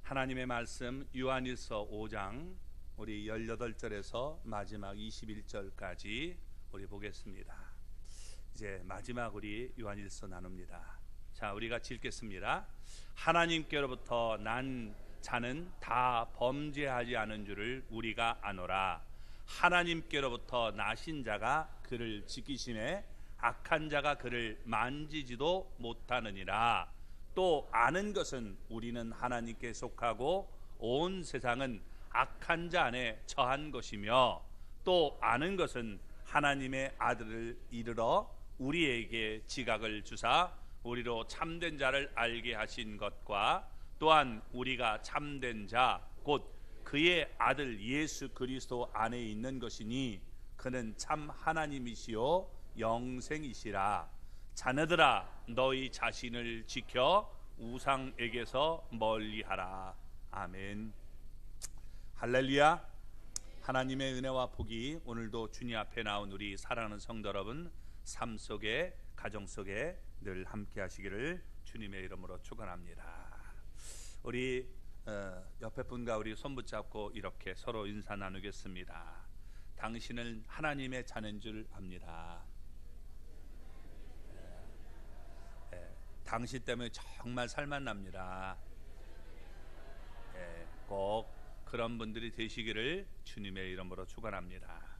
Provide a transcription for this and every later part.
하나님의 말씀 요한일서 5장 우리 18절에서 마지막 21절까지 우리 보겠습니다. 이제 마지막 우리 요한일서 나눕니다. 자, 우리 같이 읽겠습니다. 하나님께로부터 난 자는 다 범죄하지 않은 줄을 우리가 아노라. 하나님께로부터 나신 자가 그를 지키심에 악한 자가 그를 만지지도 못하느니라. 또 아는 것은 우리는 하나님께 속하고 온 세상은 악한 자 안에 처한 것이며, 또 아는 것은 하나님의 아들을 이르러 우리에게 지각을 주사 우리로 참된 자를 알게 하신 것과, 또한 우리가 참된 자 곧 그의 아들 예수 그리스도 안에 있는 것이니 그는 참 하나님이시요 영생이시라. 자녀들아, 너희 자신을 지켜 우상에게서 멀리하라. 아멘. 할렐루야. 하나님의 은혜와 복이 오늘도 주님 앞에 나온 우리 사랑하는 성도 여러분 삶 속에, 가정 속에 늘 함께 하시기를 주님의 이름으로 축원합니다. 우리 옆에 분과 우리 손 붙잡고 이렇게 서로 인사 나누겠습니다. 당신은 하나님의 자녀인 줄 압니다. 당신 때문에 정말 살만 납니다. 꼭 그런 분들이 되시기를 주님의 이름으로 축원합니다.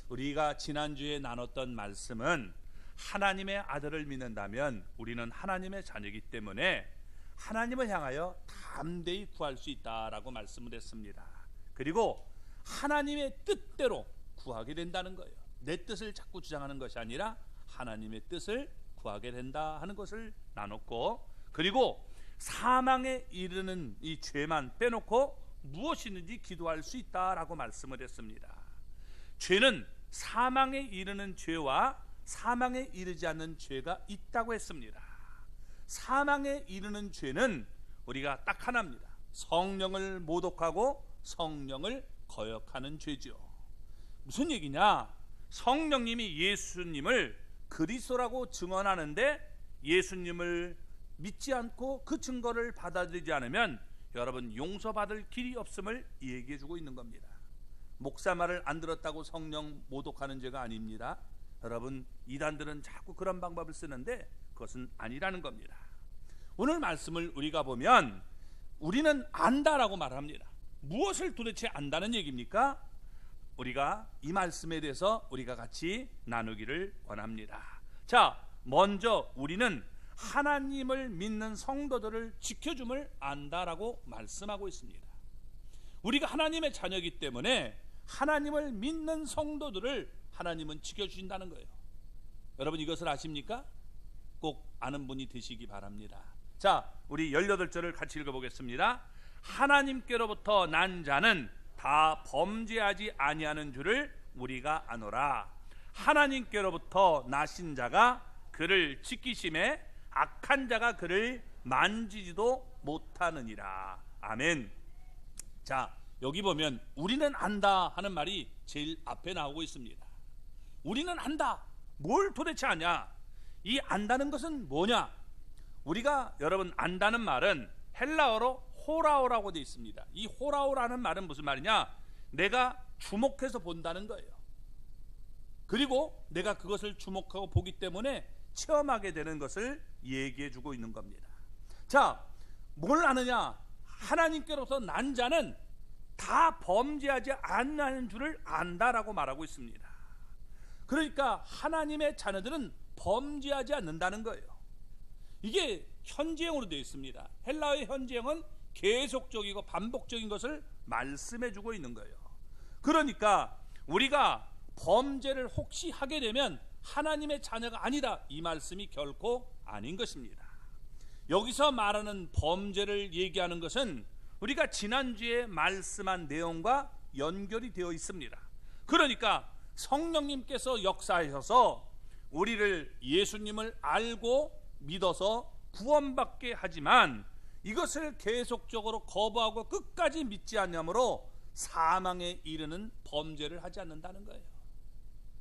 우리가 지난주에 나눴던 말씀은 하나님의 아들을 믿는다면 우리는 하나님의 자녀이기 때문에 하나님을 향하여 담대히 구할 수 있다라고 말씀을 했습니다. 그리고 하나님의 뜻대로 구하게 된다는 거예요. 내 뜻을 자꾸 주장하는 것이 아니라 하나님의 뜻을 구하게 된다 하는 것을 나눴고, 그리고 사망에 이르는 이 죄만 빼놓고 무엇이든지 기도할 수 있다라고 말씀을 했습니다. 죄는 사망에 이르는 죄와 사망에 이르지 않는 죄가 있다고 했습니다. 사망에 이르는 죄는 우리가 딱 하나입니다. 성령을 모독하고 성령을 거역하는 죄죠. 무슨 얘기냐? 성령님이 예수님을 그리스도라고 증언하는데 예수님을 믿지 않고 그 증거를 받아들이지 않으면 여러분 용서받을 길이 없음을 얘기해 주고 있는 겁니다. 목사 말을 안 들었다고 성령 모독하는 죄가 아닙니다. 여러분, 이단들은 자꾸 그런 방법을 쓰는데 그것은 아니라는 겁니다. 오늘 말씀을 우리가 보면 우리는 안다라고 말합니다. 무엇을 도대체 안다는 얘기입니까? 우리가 이 말씀에 대해서 우리가 같이 나누기를 원합니다. 자, 먼저 우리는 하나님을 믿는 성도들을 지켜줌을 안다라고 말씀하고 있습니다. 우리가 하나님의 자녀이기 때문에 하나님을 믿는 성도들을 하나님은 지켜주신다는 거예요. 여러분, 이것을 아십니까? 꼭 아는 분이 되시기 바랍니다. 자, 우리 18절을 같이 읽어보겠습니다. 하나님께로부터 난 자는 다 범죄하지 아니하는 줄을 우리가 아노라. 하나님께로부터 나신 자가 그를 지키심에 악한 자가 그를 만지지도 못하느니라. 아멘. 자, 여기 보면 우리는 안다 하는 말이 제일 앞에 나오고 있습니다. 우리는 안다. 뭘 도대체 아냐? 이 안다는 것은 뭐냐? 우리가 여러분 안다는 말은 헬라어로 호라오라고 되어 있습니다. 이 호라오라는 말은 무슨 말이냐? 내가 주목해서 본다는 거예요. 그리고 내가 그것을 주목하고 보기 때문에 체험하게 되는 것을 얘기해 주고 있는 겁니다. 자, 뭘 아느냐? 하나님께로부터 난 자는 다 범죄하지 않는 줄을 안다라고 말하고 있습니다. 그러니까 하나님의 자녀들은 범죄하지 않는다는 거예요. 이게 현재형으로 되어 있습니다. 헬라어의 현재형은 계속적이고 반복적인 것을 말씀해 주고 있는 거예요. 그러니까 우리가 범죄를 혹시 하게 되면 하나님의 자녀가 아니다, 이 말씀이 결코 아닌 것입니다. 여기서 말하는 범죄를 얘기하는 것은 우리가 지난주에 말씀한 내용과 연결이 되어 있습니다. 그러니까 성령님께서 역사하셔서 우리를 예수님을 알고 믿어서 구원받게 하지만 이것을 계속적으로 거부하고 끝까지 믿지 않으므로 사망에 이르는 범죄를 하지 않는다는 거예요.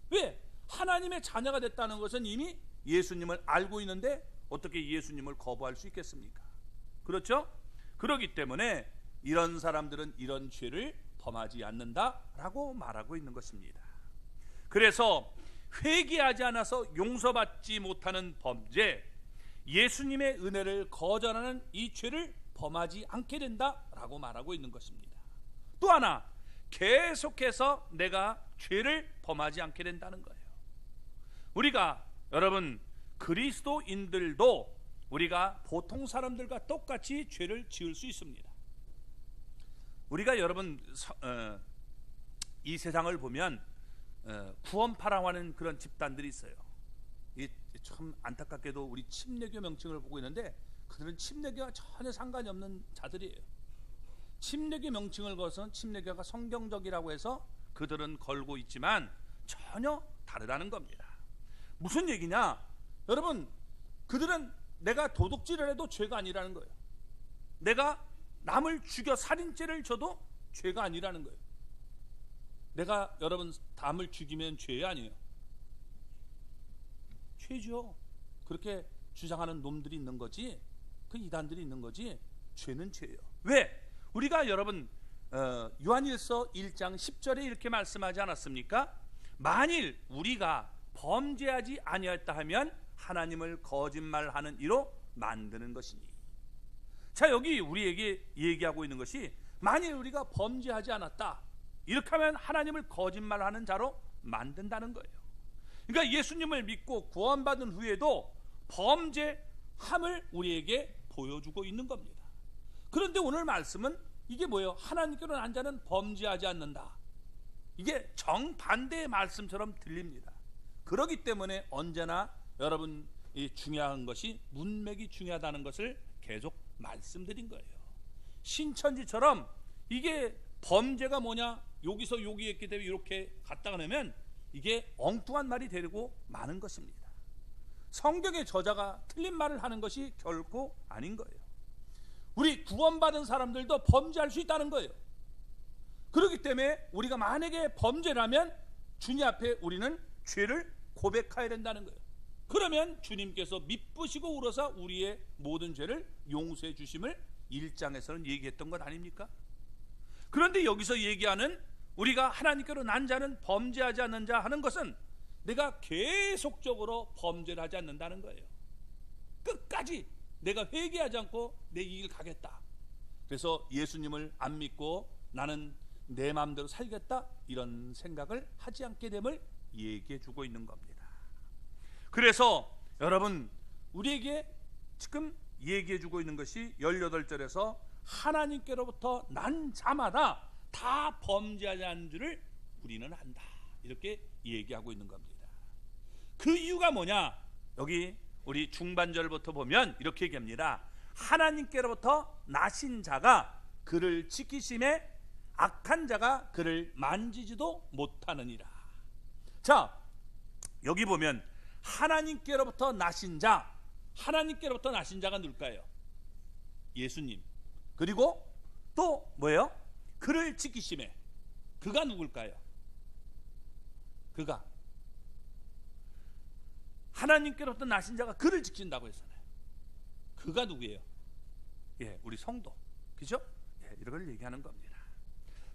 왜? 하나님의 자녀가 됐다는 것은 이미 예수님을 알고 있는데 어떻게 예수님을 거부할 수 있겠습니까? 그렇죠? 그렇기 때문에 이런 사람들은 이런 죄를 범하지 않는다라고 말하고 있는 것입니다. 그래서 회개하지 않아서 용서받지 못하는 범죄, 예수님의 은혜를 거절하는 이 죄를 범하지 않게 된다라고 말하고 있는 것입니다. 또 하나, 계속해서 내가 죄를 범하지 않게 된다는 거예요. 우리가 여러분 그리스도인들도 우리가 보통 사람들과 똑같이 죄를 지을 수 있습니다. 우리가 여러분 이 세상을 보면 구원파라고 하는 그런 집단들이 있어요. 참 안타깝게도 우리 침례교 명칭을 보고 있는데 그들은 침례교와 전혀 상관이 없는 자들이에요. 침례교 명칭을 거서 침례교가 성경적이라고 해서 그들은 걸고 있지만 전혀 다르다는 겁니다. 무슨 얘기냐? 여러분, 그들은 내가 도둑질을 해도 죄가 아니라는 거예요. 내가 남을 죽여 살인죄를 져도 죄가 아니라는 거예요. 내가 여러분 남을 죽이면 죄 아니에요? 죄죠. 그렇게 주장하는 놈들이 있는 거지, 그 이단들이 있는 거지, 죄는 죄예요. 왜? 우리가 여러분 요한일서 1장 10절에 이렇게 말씀하지 않았습니까? 만일 우리가 범죄하지 아니하였다 하면 하나님을 거짓말하는 이로 만드는 것이니. 자, 여기 우리에게 얘기하고 있는 것이 만일 우리가 범죄하지 않았다, 이렇게 하면 하나님을 거짓말하는 자로 만든다는 거예요. 그러니까 예수님을 믿고 구원받은 후에도 범죄함을 우리에게 보여주고 있는 겁니다. 그런데 오늘 말씀은 이게 뭐예요? 하나님께로 난 자는 범죄하지 않는다. 이게 정반대의 말씀처럼 들립니다. 그렇기 때문에 언제나 여러분 이 중요한 것이 문맥이 중요하다는 것을 계속 말씀드린 거예요. 신천지처럼 이게 범죄가 뭐냐, 여기서 여기 했기 때문에 이렇게 갖다가 내면 이게 엉뚱한 말이 되고 마는 것입니다. 성경의 저자가 틀린 말을 하는 것이 결코 아닌 거예요. 우리 구원받은 사람들도 범죄할 수 있다는 거예요. 그렇기 때문에 우리가 만약에 범죄라면 주님 앞에 우리는 죄를 고백해야 된다는 거예요. 그러면 주님께서 미쁘시고 우러서 우리의 모든 죄를 용서해 주심을 1장에서는 얘기했던 것 아닙니까? 그런데 여기서 얘기하는 우리가 하나님께로 난 자는 범죄하지 않는 자 하는 것은 내가 계속적으로 범죄를 하지 않는다는 거예요. 끝까지 내가 회개하지 않고 내 이 길 가겠다. 그래서 예수님을 안 믿고 나는 내 마음대로 살겠다, 이런 생각을 하지 않게 됨을 얘기해 주고 있는 겁니다. 그래서 여러분 우리에게 지금 얘기해 주고 있는 것이 18절에서 하나님께로부터 난 자마다 다 범죄하지 않는 줄을 우리는 안다, 이렇게 얘기하고 있는 겁니다. 그 이유가 뭐냐? 여기 우리 중반절부터 보면 이렇게 얘기합니다. 하나님께로부터 나신 자가 그를 지키심에 악한 자가 그를 만지지도 못하느니라. 자, 여기 보면 하나님께로부터 나신 자, 하나님께로부터 나신 자가 누굴까요? 예수님. 그리고 또 뭐예요? 그를 지키심에, 그가 누굴까요? 그가 하나님께로부터 나신 자가 그를 지킨다고 했잖아요. 그가 누구예요? 예, 우리 성도, 그죠? 예, 이런 걸 얘기하는 겁니다.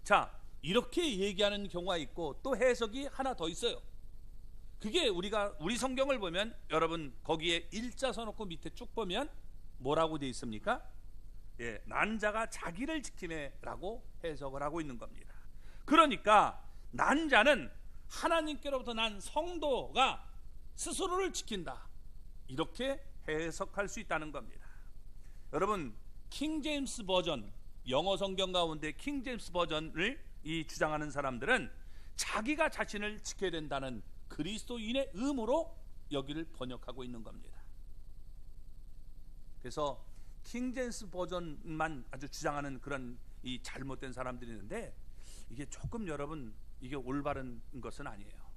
자, 이렇게 얘기하는 경우가 있고 또 해석이 하나 더 있어요. 그게 우리 성경을 보면 여러분 거기에 일자 써놓고 밑에 쭉 보면 뭐라고 되어 있습니까? 예, 난 자가 자기를 지키네라고 해석을 하고 있는 겁니다. 그러니까 난 자는 하나님께로부터 난 성도가 스스로를 지킨다, 이렇게 해석할 수 있다는 겁니다. 여러분 킹 제임스 버전, 영어 성경 가운데 킹 제임스 버전을 주장하는 사람들은 자기가 자신을 지켜야 된다는 그리스도인의 의무로 여기를 번역하고 있는 겁니다. 그래서 킹 제임스 버전만 아주 주장하는 그런 이 잘못된 사람들이 있는데 이게 조금 여러분 이게 올바른 것은 아니에요.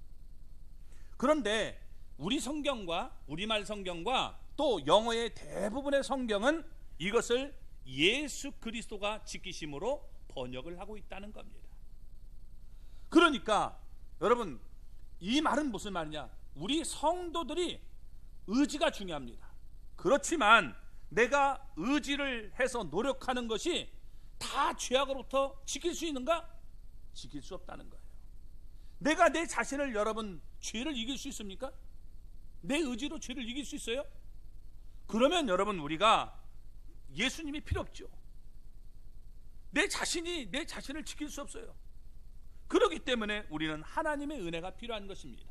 그런데 우리 성경과 우리말 성경과 또 영어의 대부분의 성경은 이것을 예수 그리스도가 지키심으로 번역을 하고 있다는 겁니다. 그러니까 여러분 이 말은 무슨 말이냐? 우리 성도들이 의지가 중요합니다. 그렇지만 내가 의지를 해서 노력하는 것이 다 죄악으로부터 지킬 수 있는가? 지킬 수 없다는 거예요. 내가 내 자신을 여러분 죄를 이길 수 있습니까? 내 의지로 죄를 이길 수 있어요? 그러면 여러분 우리가 예수님이 필요 없죠. 내 자신이 내 자신을 지킬 수 없어요. 그렇기 때문에 우리는 하나님의 은혜가 필요한 것입니다.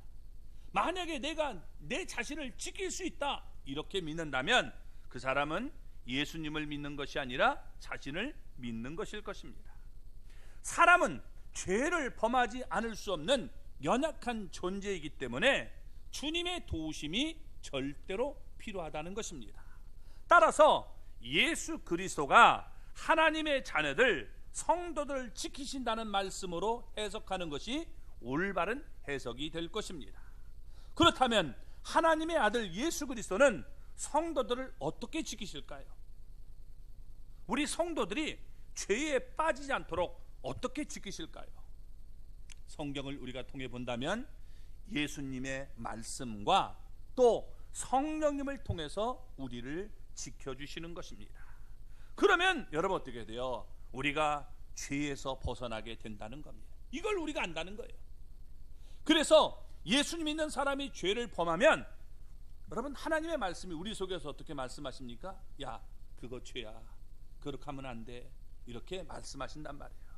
만약에 내가 내 자신을 지킬 수 있다 이렇게 믿는다면 그 사람은 예수님을 믿는 것이 아니라 자신을 믿는 것일 것입니다. 사람은 죄를 범하지 않을 수 없는 연약한 존재이기 때문에 주님의 도우심이 절대로 필요하다는 것입니다. 따라서 예수 그리스도가 하나님의 자녀들 성도들을 지키신다는 말씀으로 해석하는 것이 올바른 해석이 될 것입니다. 그렇다면 하나님의 아들 예수 그리스도는 성도들을 어떻게 지키실까요? 우리 성도들이 죄에 빠지지 않도록 어떻게 지키실까요? 성경을 우리가 통해 본다면 예수님의 말씀과 또 성령님을 통해서 우리를 지켜주시는 것입니다. 그러면 여러분 어떻게 돼요? 우리가 죄에서 벗어나게 된다는 겁니다. 이걸 우리가 안다는 거예요. 그래서 예수님 믿는 사람이 죄를 범하면 여러분 하나님의 말씀이 우리 속에서 어떻게 말씀하십니까? 야 그거 죄야, 그렇게 하면 안 돼, 이렇게 말씀하신단 말이에요.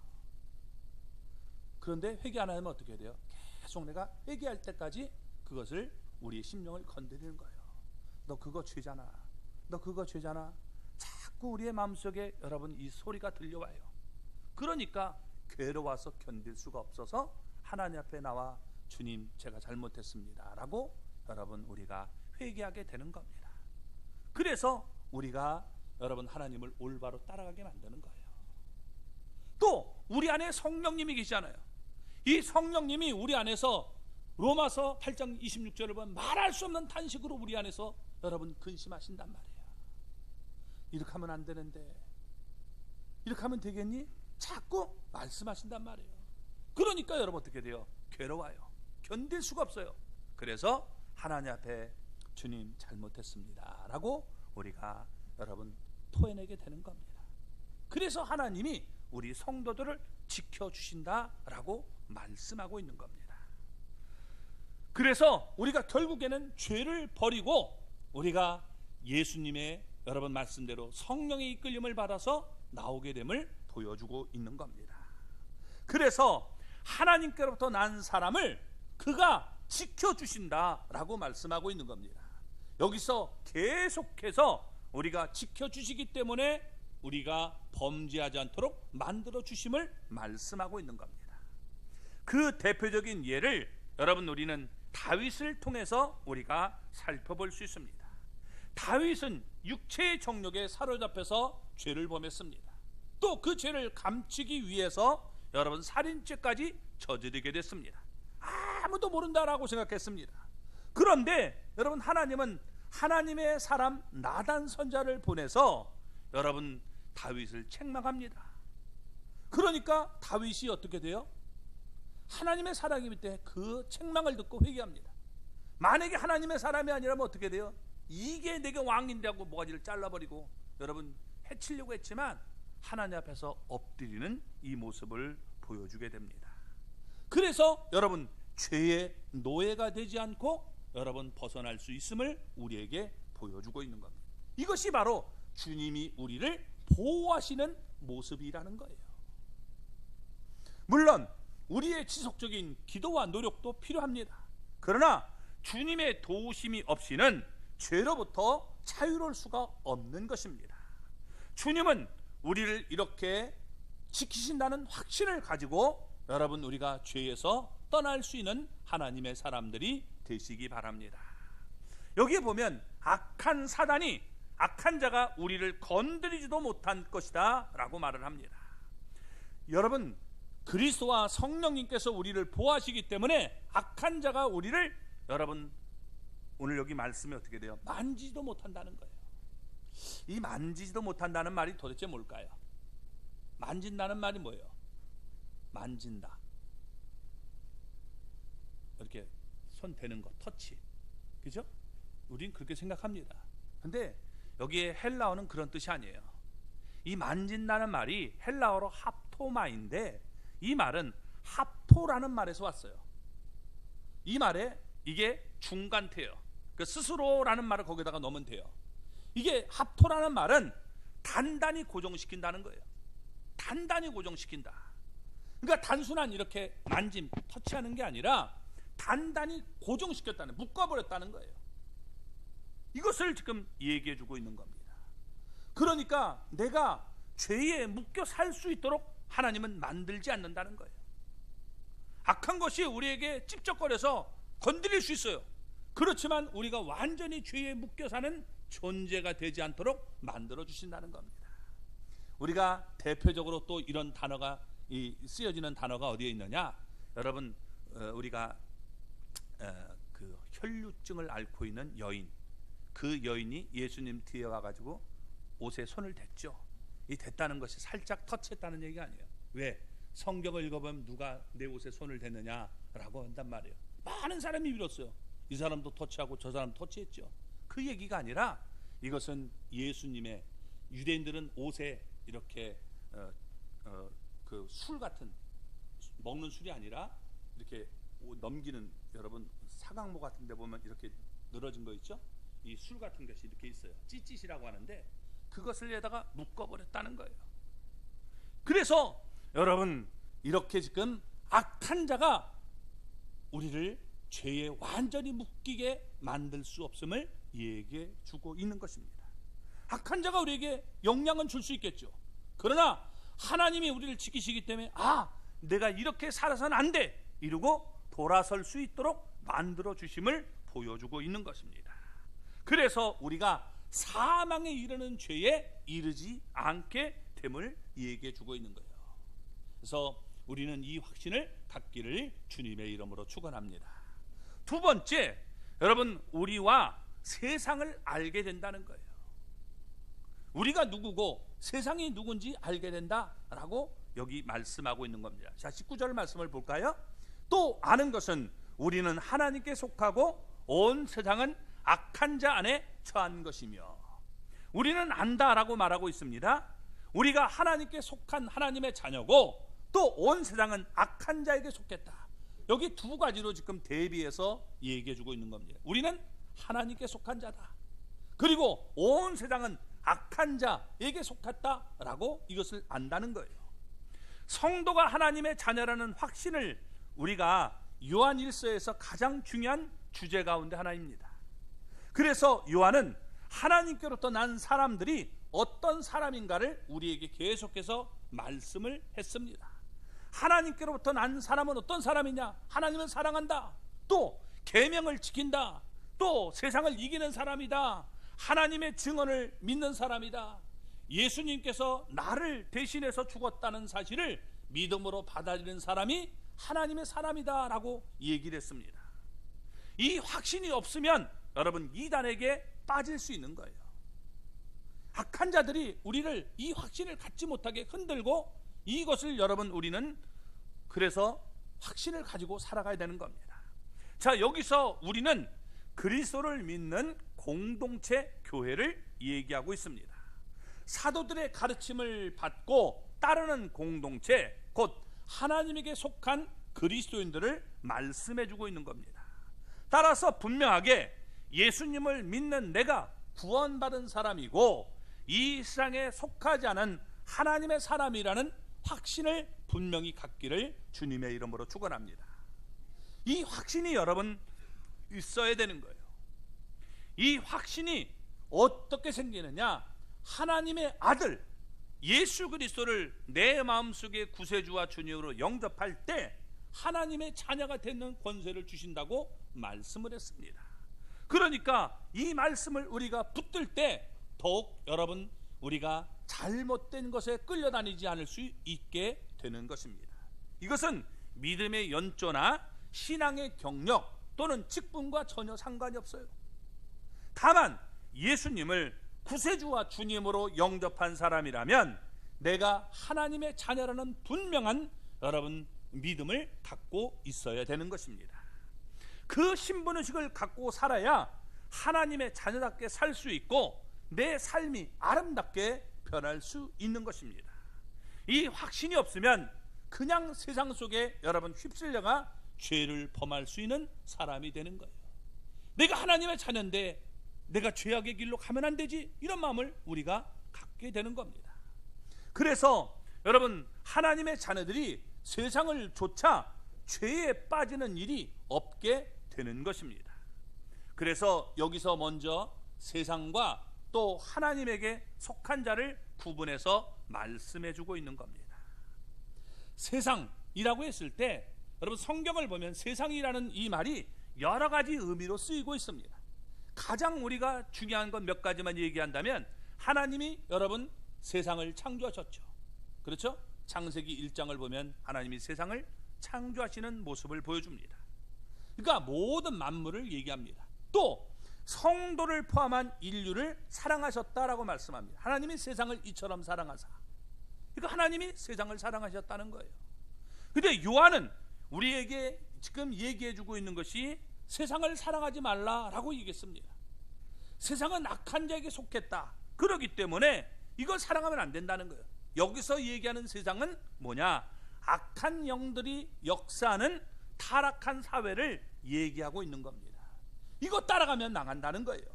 그런데 회개 안 하면 어떻게 돼요? 계속 내가 회개할 때까지 그것을 우리의 심령을 건드리는 거예요. 너 그거 죄잖아, 너 그거 죄잖아. 자꾸 우리의 마음속에 여러분 이 소리가 들려와요. 그러니까 괴로워서 견딜 수가 없어서 하나님 앞에 나와 주님 제가 잘못했습니다 라고 여러분 우리가 회개하게 되는 겁니다. 그래서 우리가 여러분 하나님을 올바로 따라가게 만드는 거예요. 또 우리 안에 성령님이 계시잖아요. 이 성령님이 우리 안에서 로마서 8장 26절을 보면 말할 수 없는 탄식으로 우리 안에서 여러분 근심하신단 말이에요. 이렇게 하면 안 되는데 이렇게 하면 되겠니? 자꾸 말씀하신단 말이에요. 그러니까 여러분 어떻게 돼요? 괴로워요. 견딜 수가 없어요. 그래서 하나님 앞에 주님 잘못했습니다 라고 우리가 여러분 토해내게 되는 겁니다. 그래서 하나님이 우리 성도들을 지켜주신다라고 말씀하고 있는 겁니다. 그래서 우리가 결국에는 죄를 버리고 우리가 예수님의 여러분 말씀대로 성령의 이끌림을 받아서 나오게 됨을 보여주고 있는 겁니다. 그래서 하나님께로부터 난 사람을 그가 지켜주신다라고 말씀하고 있는 겁니다. 여기서 계속해서 우리가 지켜주시기 때문에 우리가 범죄하지 않도록 만들어 주심을 말씀하고 있는 겁니다. 그 대표적인 예를 여러분 우리는 다윗을 통해서 우리가 살펴볼 수 있습니다. 다윗은 육체의 정욕에 사로잡혀서 죄를 범했습니다. 또 그 죄를 감추기 위해서 여러분 살인죄까지 저지르게 됐습니다. 아무도 모른다라고 생각했습니다. 그런데 여러분 하나님은 하나님의 사람 나단 선자를 보내서 여러분 다윗을 책망합니다. 그러니까 다윗이 어떻게 돼요? 하나님의 사람이기 때문에 그 책망을 듣고 회개합니다. 만약에 하나님의 사람이 아니라면 어떻게 돼요? 이게 내게 왕인데 하고 모가지를 잘라버리고 여러분 해치려고 했지만 하나님 앞에서 엎드리는 이 모습을 보여주게 됩니다. 그래서 여러분 죄의 노예가 되지 않고 여러분 벗어날 수 있음을 우리에게 보여주고 있는 겁니다. 이것이 바로 주님이 우리를 보호하시는 모습이라는 거예요. 물론 우리의 지속적인 기도와 노력도 필요합니다. 그러나 주님의 도우심이 없이는 죄로부터 자유로울 수가 없는 것입니다. 주님은 우리를 이렇게 지키신다는 확신을 가지고 여러분 우리가 죄에서 떠날 수 있는 하나님의 사람들이 되시기 바랍니다. 여기에 보면 악한 사단이 악한 자가 우리를 건드리지도 못한 것이다 라고 말을 합니다. 여러분 그리스도와 성령님께서 우리를 보호하시기 때문에 악한 자가 우리를 여러분 오늘 여기 말씀이 어떻게 돼요? 만지지도 못한다는 거예요. 이 만지지도 못한다는 말이 도대체 뭘까요? 만진다는 말이 뭐예요? 만진다, 이렇게 손 대는 거, 터치, 그죠? 우린 그렇게 생각합니다. 근데 여기에 헬라어는 그런 뜻이 아니에요. 이 만진다는 말이 헬라어로 합토마인데 이 말은 합토라는 말에서 왔어요. 이 말에 이게 중간태요. 그 스스로라는 말을 거기다가 넣으면 돼요. 이게 합토라는 말은 단단히 고정시킨다는 거예요. 단단히 고정시킨다. 그러니까 단순한 이렇게 만짐, 터치하는 게 아니라 단단히 고정시켰다는, 묶어버렸다는 거예요. 이것을 지금 얘기해 주고 있는 겁니다. 그러니까 내가 죄에 묶여 살 수 있도록 하나님은 만들지 않는다는 거예요. 악한 것이 우리에게 찝쩍거려서 건드릴 수 있어요. 그렇지만 우리가 완전히 죄에 묶여 사는 존재가 되지 않도록 만들어 주신다는 겁니다. 우리가 대표적으로 또 이런 단어가 쓰여지는 단어가 어디에 있느냐? 여러분, 우리가 그 혈루증을 앓고 있는 여인, 그 여인이 예수님 뒤에 와가지고 옷에 손을 댔죠. 이 댔다는 것이 살짝 터치했다는 얘기가 아니에요. 왜? 성경을 읽어보면 누가 내 옷에 손을 댔느냐라고 한단 말이에요. 많은 사람이 밀었어요. 이 사람도 터치하고 저 사람도 터치했죠. 그 얘기가 아니라 이것은 예수님의, 유대인들은 옷에 이렇게 그 술 같은, 먹는 술이 아니라 이렇게 넘기는, 여러분 사각모 같은 데 보면 이렇게 늘어진 거 있죠? 이 술 같은 것이 이렇게 있어요. 찌찌시라고 하는데 그것을 여기다가 묶어버렸다는 거예요. 그래서 여러분, 이렇게 지금 악한 자가 우리를 죄에 완전히 묶이게 만들 수 없음을 얘기해 주고 있는 것입니다. 악한 자가 우리에게 영향은 줄 수 있겠죠. 그러나 하나님이 우리를 지키시기 때문에 내가 이렇게 살아서는 안 돼 이러고 돌아설 수 있도록 만들어 주심을 보여주고 있는 것입니다. 그래서 우리가 사망에 이르는 죄에 이르지 않게 됨을 얘기해 주고 있는 거예요. 그래서 우리는 이 확신을 갖기를 주님의 이름으로 축원합니다. 두 번째, 여러분, 우리와 세상을 알게 된다는 거예요. 우리가 누구고 세상이 누군지 알게 된다라고 여기 말씀하고 있는 겁니다. 자, 19절 말씀을 볼까요? 또 아는 것은 우리는 하나님께 속하고 온 세상은 악한 자 안에 처한 것이며. 우리는 안다라고 말하고 있습니다. 우리가 하나님께 속한 하나님의 자녀고 또 온 세상은 악한 자에게 속했다. 여기 두 가지로 지금 대비해서 얘기해 주고 있는 겁니다. 우리는 하나님께 속한 자다. 그리고 온 세상은 악한 자에게 속했다라고 이것을 안다는 거예요. 성도가 하나님의 자녀라는 확신을 우리가 요한 1서에서 가장 중요한 주제 가운데 하나입니다. 그래서 요한은 하나님께로부터 난 사람들이 어떤 사람인가를 우리에게 계속해서 말씀을 했습니다. 하나님께로부터 난 사람은 어떤 사람이냐? 하나님은 사랑한다. 또 계명을 지킨다. 또 세상을 이기는 사람이다. 하나님의 증언을 믿는 사람이다. 예수님께서 나를 대신해서 죽었다는 사실을 믿음으로 받아들이는 사람이 하나님의 사람이다 라고 얘기를 했습니다. 이 확신이 없으면 여러분, 이단에게 빠질 수 있는 거예요. 악한 자들이 우리를 이 확신을 갖지 못하게 흔들고, 이것을 여러분, 우리는 그래서 확신을 가지고 살아가야 되는 겁니다. 자, 여기서 우리는 그리스도를 믿는 공동체 교회를 얘기하고 있습니다. 사도들의 가르침을 받고 따르는 공동체, 곧 하나님에게 속한 그리스도인들을 말씀해 주고 있는 겁니다. 따라서 분명하게 예수님을 믿는 내가 구원받은 사람이고 이 세상에 속하지 않은 하나님의 사람이라는 확신을 분명히 갖기를 주님의 이름으로 축원합니다. 이 확신이 여러분 있어야 되는 거예요. 이 확신이 어떻게 생기느냐? 하나님의 아들 예수 그리스도를 내 마음속에 구세주와 주님으로 영접할 때 하나님의 자녀가 되는 권세를 주신다고 말씀을 했습니다. 그러니까 이 말씀을 우리가 붙들 때 더욱 여러분, 우리가 잘못된 것에 끌려다니지 않을 수 있게 되는 것입니다. 이것은 믿음의 연조나 신앙의 경력 또는 직분과 전혀 상관이 없어요. 다만 예수님을 구세주와 주님으로 영접한 사람이라면 내가 하나님의 자녀라는 분명한 여러분 믿음을 갖고 있어야 되는 것입니다. 그 신분의식을 갖고 살아야 하나님의 자녀답게 살 수 있고 내 삶이 아름답게 변할 수 있는 것입니다. 이 확신이 없으면 그냥 세상 속에 여러분 휩쓸려가 죄를 범할 수 있는 사람이 되는 거예요. 내가 하나님의 자녀인데 내가 죄악의 길로 가면 안 되지, 이런 마음을 우리가 갖게 되는 겁니다. 그래서 여러분 하나님의 자녀들이 세상을 조차 죄에 빠지는 일이 없게 되는 것입니다. 그래서 여기서 먼저 세상과 또 하나님에게 속한 자를 구분해서 말씀해 주고 있는 겁니다. 세상이라고 했을 때 여러분 성경을 보면 세상이라는 이 말이 여러 가지 의미로 쓰이고 있습니다. 가장 우리가 중요한 건 몇 가지만 얘기한다면, 하나님이 여러분 세상을 창조하셨죠. 그렇죠? 창세기 1장을 보면 하나님이 세상을 창조하시는 모습을 보여줍니다. 그러니까 모든 만물을 얘기합니다. 또 성도를 포함한 인류를 사랑하셨다라고 말씀합니다. 하나님이 세상을 이처럼 사랑하사. 그러니까 하나님이 세상을 사랑하셨다는 거예요. 근데 요한은 우리에게 지금 얘기해주고 있는 것이 세상을 사랑하지 말라라고 얘기했습니다. 세상은 악한 자에게 속했다. 그렇기 때문에 이걸 사랑하면 안 된다는 거예요. 여기서 얘기하는 세상은 뭐냐? 악한 영들이 역사하는 타락한 사회를 얘기하고 있는 겁니다. 이거 따라가면 나간다는 거예요.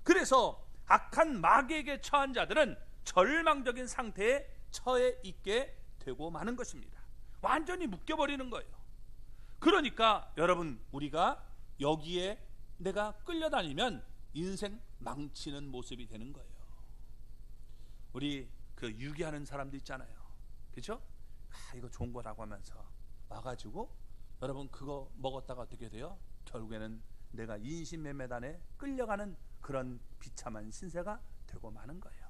그래서 악한 마귀에게 처한 자들은 절망적인 상태에 처해 있게 되고 마는 것입니다. 완전히 묶여버리는 거예요. 그러니까 여러분 우리가 여기에 내가 끌려다니면 인생 망치는 모습이 되는 거예요. 우리 그 유기하는 사람도 있잖아요. 그렇죠? 이거 좋은 거라고 하면서 와가지고 여러분 그거 먹었다가 어떻게 돼요? 결국에는 내가 인신매매단에 끌려가는 그런 비참한 신세가 되고 마는 거예요.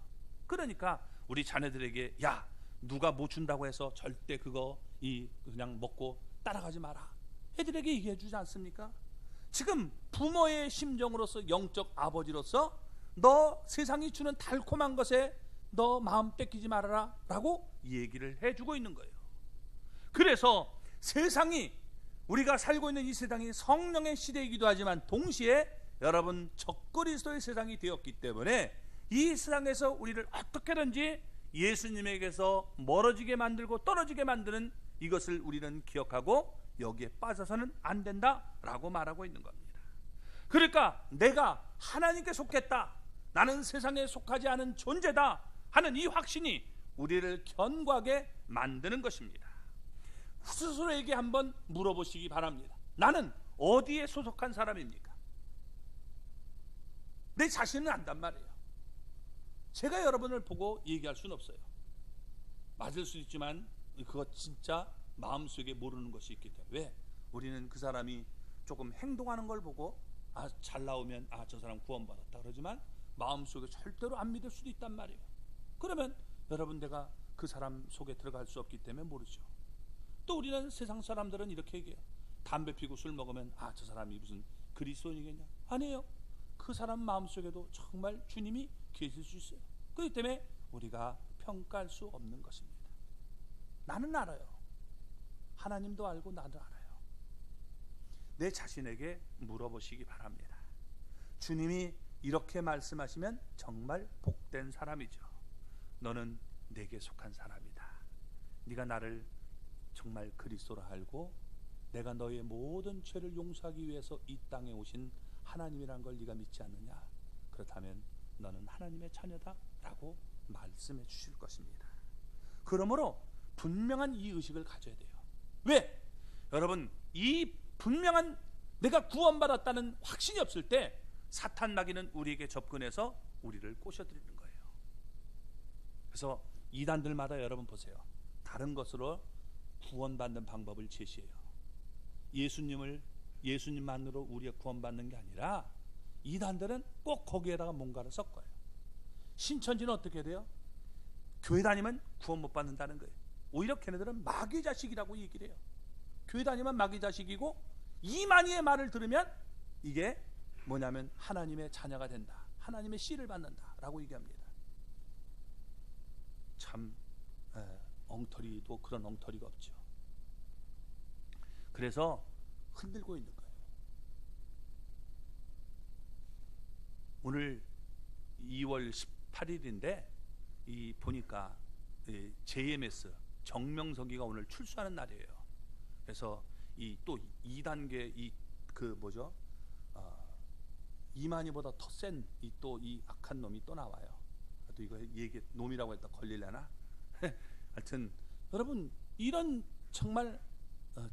그러니까 우리 자녀들에게 야, 누가 뭐 준다고 해서 절대 그거 그냥 먹고 따라가지 마라, 애들에게 얘기해 주지 않습니까? 지금 부모의 심정으로서, 영적 아버지로서 너 세상이 주는 달콤한 것에 너 마음 뺏기지 말아라 라고 얘기를 해주고 있는 거예요. 그래서 세상이, 우리가 살고 있는 이 세상이 성령의 시대이기도 하지만 동시에 여러분 적그리스도의 세상이 되었기 때문에 이 세상에서 우리를 어떻게든지 예수님에게서 멀어지게 만들고 떨어지게 만드는 이것을 우리는 기억하고 여기에 빠져서는 안 된다라고 말하고 있는 겁니다. 그러니까 내가 하나님께 속했다, 나는 세상에 속하지 않은 존재다 하는 이 확신이 우리를 견고하게 만드는 것입니다. 스스로에게 한번 물어보시기 바랍니다. 나는 어디에 소속한 사람입니까? 내 자신은 안단 말이에요. 제가 여러분을 보고 얘기할 수는 없어요. 맞을 수 있지만 그거 진짜 마음속에 모르는 것이 있기 때문에. 왜? 우리는 그 사람이 조금 행동하는 걸 보고 잘 나오면 저 사람 구원받았다 그러지만 마음속에 절대로 안 믿을 수도 있단 말이에요. 그러면 여러분 내가 그 사람 속에 들어갈 수 없기 때문에 모르죠. 또 우리는 세상 사람들은 이렇게 얘기해요. 담배 피고 술 먹으면 저 사람이 무슨 그리스도인이겠냐? 아니에요. 그 사람 마음속에도 정말 주님이 계실 수 있어요. 그렇기 때문에 우리가 평가할 수 없는 것입니다. 나는 알아요. 하나님도 알고 나도 알아요. 내 자신에게 물어보시기 바랍니다. 주님이 이렇게 말씀하시면 정말 복된 사람이죠. 너는 내게 속한 사람이다. 네가 나를 정말 그리스도로 알고 내가 너의 모든 죄를 용서하기 위해서 이 땅에 오신 하나님이란 걸 네가 믿지 않느냐? 그렇다면 너는 하나님의 자녀다 라고 말씀해 주실 것입니다. 그러므로 분명한 이 의식을 가져야 돼요. 왜? 여러분 이 분명한 내가 구원받았다는 확신이 없을 때 사탄 마귀는 우리에게 접근해서 우리를 꼬셔드리는 거예요. 그래서 이단들마다 여러분 보세요. 다른 것으로 구원받는 방법을 제시해요. 예수님만으로 우리가 구원받는 게 아니라 이단들은 꼭 거기에다가 뭔가를 섞어요. 신천지는 어떻게 돼요? 교회 다니면 구원 못 받는다는 거예요. 오히려 걔네들은 마귀 자식이라고 얘기를 해요. 교회 다니면 마귀 자식이고 이만희의 말을 들으면 이게 뭐냐면 하나님의 자녀가 된다, 하나님의 씨를 받는다 라고 얘기합니다. 참 엉터리도 그런 엉터리가 없죠. 그래서 흔들고 있는 거예요. 오늘 2월 18일인데 이 보니까 JMS 정명석이가 오늘 출소하는 날이에요. 그래서 이 또 2단계 이 그 뭐죠? 이만희보다 더 센 이 또 이 악한 놈이 또 나와요. 또 이거 얘기 놈이라고 했다 걸리려나? 하여튼 여러분 이런 정말